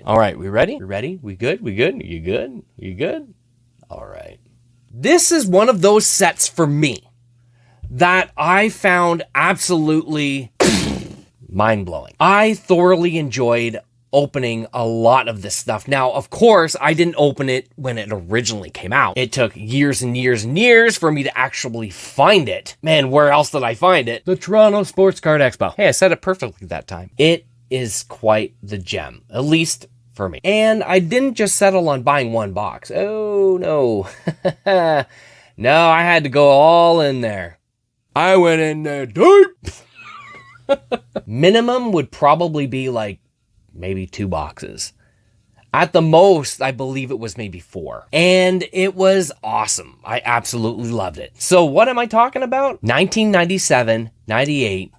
All right, we ready? We ready? We good? We good? You good? You good? All right. This is one of those sets for me that I found absolutely mind-blowing. I thoroughly enjoyed opening a lot of this stuff. Now, of course, I didn't open it when it originally came out. It took years and years and years for me to actually find it. Man, where else did I find it? The Toronto Sports Card Expo. Hey, I said it perfectly that time. It is quite the gem, at least for me. And I didn't just settle on buying one box. Oh, no. No, I had to go all in there. I went in there deep. Minimum would probably be like maybe 2 boxes. At the most, I believe it was maybe 4. And it was awesome. I absolutely loved it. So what am I talking about? 1997-98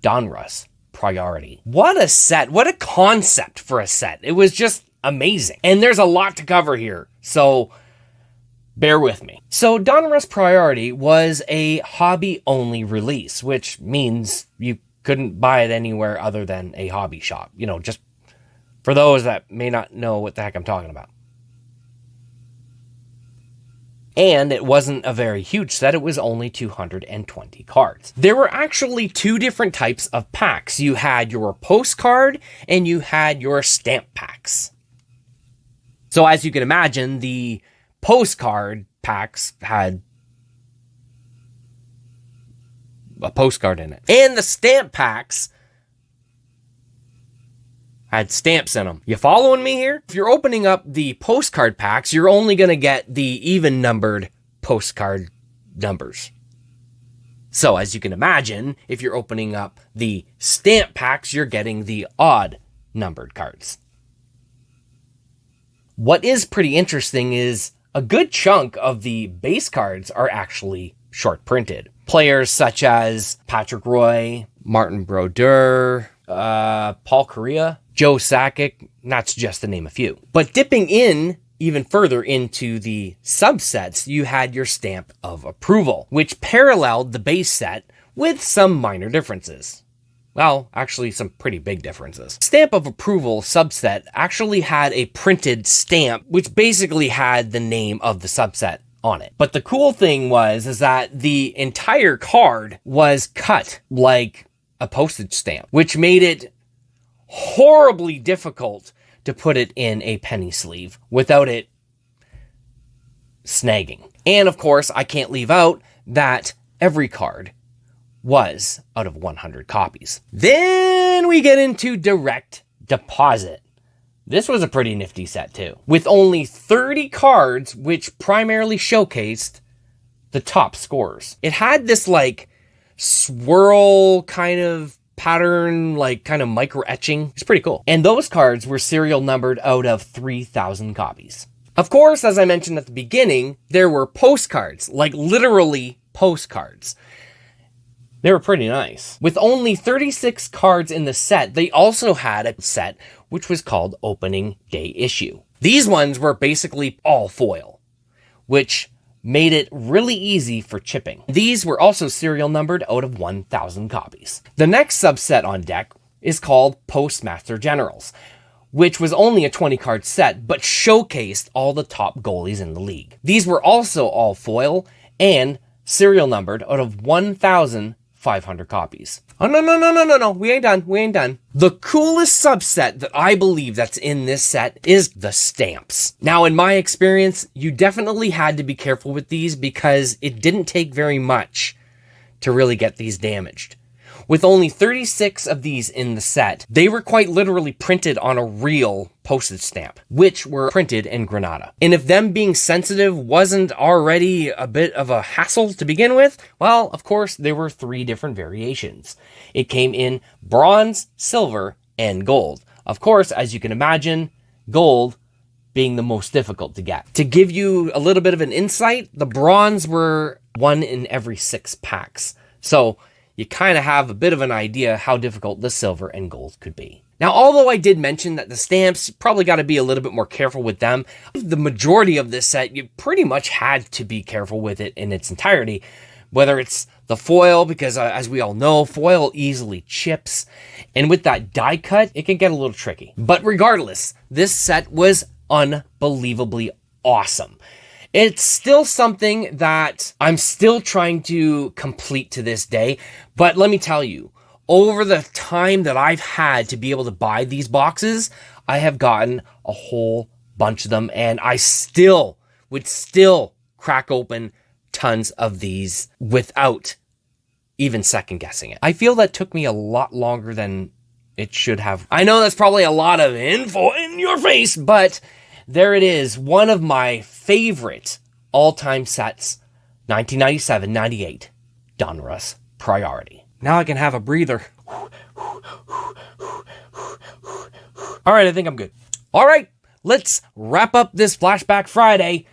Donruss Priority. What a set. What a concept for a set. It was just amazing. And there's a lot to cover here. So bear with me. So Donruss Priority was a hobby-only release, which means you couldn't buy it anywhere other than a hobby shop. You know, just for those that may not know what the heck I'm talking about. And it wasn't a very huge set. It was only 220 cards. There were actually 2 different types of packs. You had your postcard and you had your stamp packs. So as you can imagine, the postcard packs had a postcard in it. And the stamp packs had stamps in them. You following me here? If you're opening up the postcard packs, you're only going to get the even numbered postcard numbers. So as you can imagine, if you're opening up the stamp packs, you're getting the odd numbered cards. What is pretty interesting is a good chunk of the base cards are actually short printed. Players such as Patrick Roy, Martin Brodeur, Paul Correa, Joe Sakic, that's just to name a few. But dipping in even further into the subsets, you had your Stamp of Approval, which paralleled the base set with some minor differences. Well, actually some pretty big differences. Stamp of Approval subset actually had a printed stamp, which basically had the name of the subset on it. But the cool thing is that the entire card was cut like a postage stamp, which made it horribly difficult to put it in a penny sleeve without it snagging. And of course, I can't leave out that every card was out of 100 copies. Then we get into direct deposit. This was a pretty nifty set too, with only 30 cards, which primarily showcased the top scorers. It had this like swirl kind of pattern, like kind of micro etching. It's pretty cool. And those cards were serial numbered out of 3,000 copies. Of course, as I mentioned at the beginning, there were postcards, like literally postcards. They were pretty nice. With only 36 cards in the set, they also had a set which was called Opening Day Issue. These ones were basically all foil, which made it really easy for chipping. These were also serial numbered out of 1,000 copies. The next subset on deck is called Postmaster Generals, which was only a 20 card set, but showcased all the top goalies in the league. These were also all foil and serial numbered out of 1,500 copies. Oh, no, we ain't done. The coolest subset that I believe that's in this set is the stamps. Now, in my experience, you definitely had to be careful with these because it didn't take very much to really get these damaged. With only 36 of these in the set, they were quite literally printed on a real postage stamp, which were printed in Granada. And if them being sensitive wasn't already a bit of a hassle to begin with, well, of course, there were 3 different variations. It came in bronze, silver, and gold. Of course, as you can imagine, gold being the most difficult to get. To give you a little bit of an insight, the bronze were 1 in every 6 packs. So you kind of have a bit of an idea how difficult the silver and gold could be. Now, although I did mention that the stamps, you probably got to be a little bit more careful with them, the majority of this set, you pretty much had to be careful with it in its entirety, whether it's the foil, because as we all know, foil easily chips. And with that die cut, it can get a little tricky. But regardless, this set was unbelievably awesome. It's still something that I'm still trying to complete to this day. But let me tell you, over the time that I've had to be able to buy these boxes, I have gotten a whole bunch of them, and I would still crack open tons of these without even second guessing it. I feel that took me a lot longer than it should have. I know that's probably a lot of info in your face, but there it is. One of my favorite all-time sets, 1997-98, Donruss Priority. Now I can have a breather. All right, I think I'm good. All right, let's wrap up this Flashback Friday